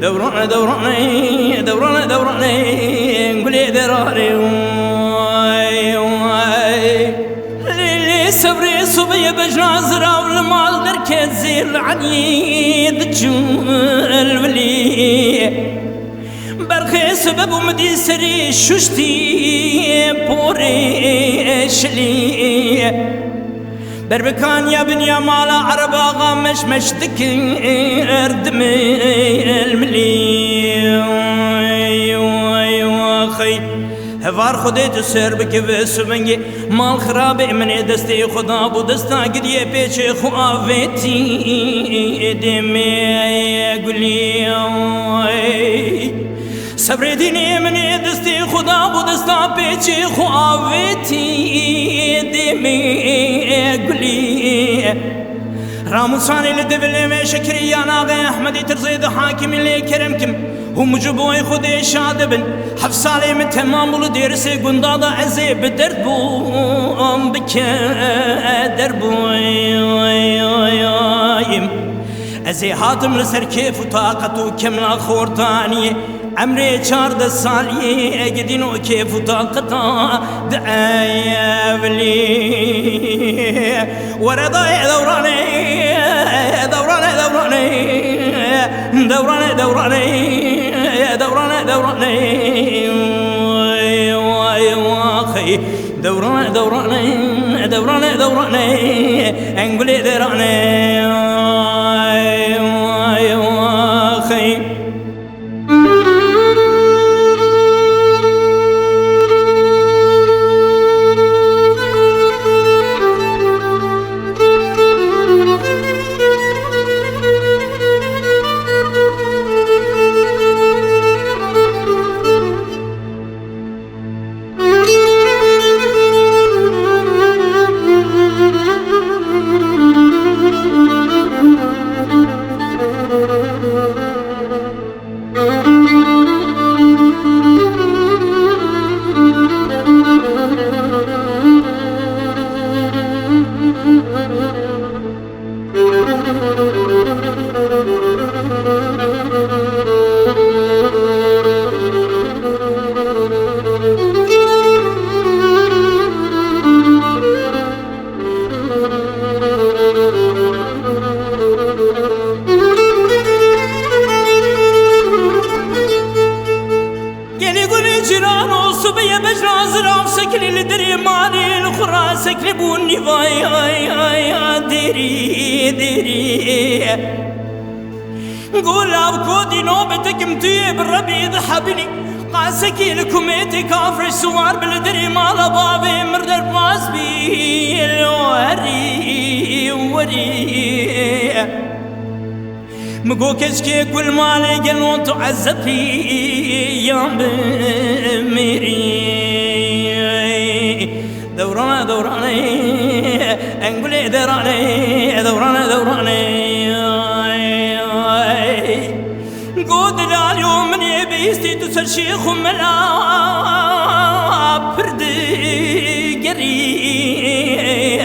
دوراني دوراني دوراني دوراني نقولي دراري ليلي صبري صبي بجنازرة والمال دركت زير عنيد تجول ولي برخي سبب ومدي سري ششتي بوري شلي بربكان يا بنيا مالا عربا غامش مشتك اردمي الملي خي هفار خودت سر بك سبنگي مال خراب من دستي خدا بو دستا گديه پیچ خواوتي دمي گلي صبر ديني من دستي خدا بو دستا پیچ خواوتي دمي گلي راموساني لدبل ما شكري يا ناغي احمدي ترزيد حاكم اللي كرمكم هم جبوي خدي شادبن حفصالي من تمام ولو ديرسي قندادا عزي بدرد بوم بكادر بويم ازي حاتم لسر كيف وطاقته كملا خورتاني عمري 14 سالي اجدينو كيف وطاقته دعايبلي ورضاي دوراني دوراني دوراني دوراني دوراني دوراني دوراني دوراني دوراني دوراني دوراني انقولي دراني صبي بجراز راسك للدري مالي الخرا سكلبوني واي اي ديري ديري قول ابكودي نوبتك متي بالربي ذحبني قاسكي لكميتي كافر سوار بالدري مال بابي مردر باس بي الوري وري مقو كشكي كل مالي قلون تعذب في يوم بميري دوراني دوراني انقولي دراني دوراني دوراني قود اليوم من يبيستي تسر شيخ ملا بردي قري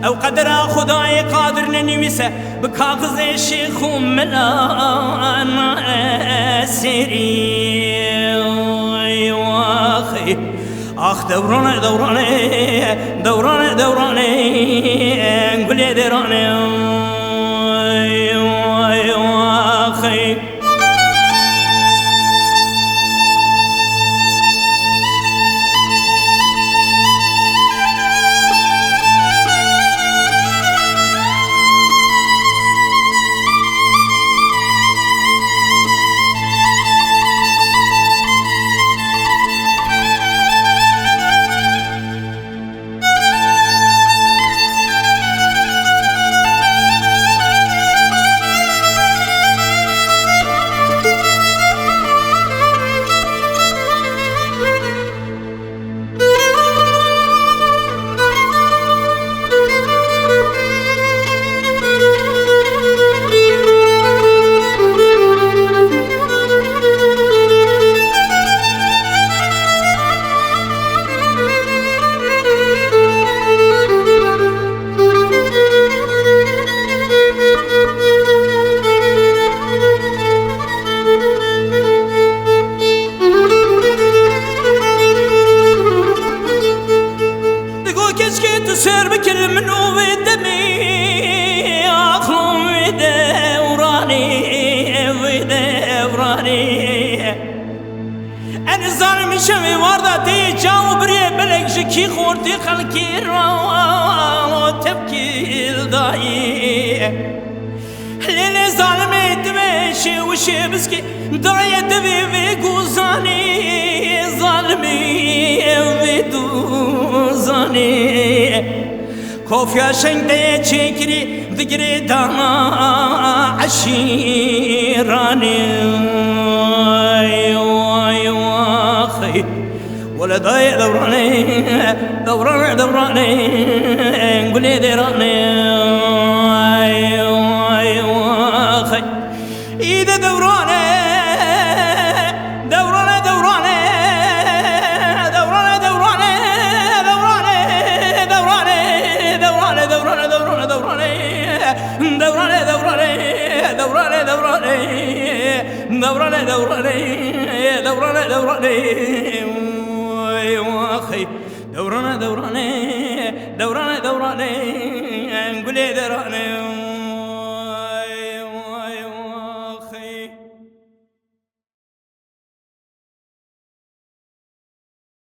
او قدر خداي قادر ننمسه بكاغز الشيخ ملا سيري واخي اخ دوراني دوراني دوراني دوراني نقولي دراني واخي الظالم شوي واردتي جاو بري بلك جكي خورتي خلقي رو تبكي الضاي ليلي ظالمي دمشي وشي بسكي دعي دبي بيقوزاني ظالمي بيدوزاني كوفيا شنقي تشكري ذكري دانا عشيراني واخي ولا ضايع دوراني دوراني دوراني نقولي ديراني واخي إذا دوراني دوراني دوراني دوراني دوراني دوراني دوراني دوراني دوراني دوراني دوراني دوراني دوراني دوراني دوراني دوراني دوراني دوراني واخي دوراني دوراني دوراني دوراني نقولي دوراني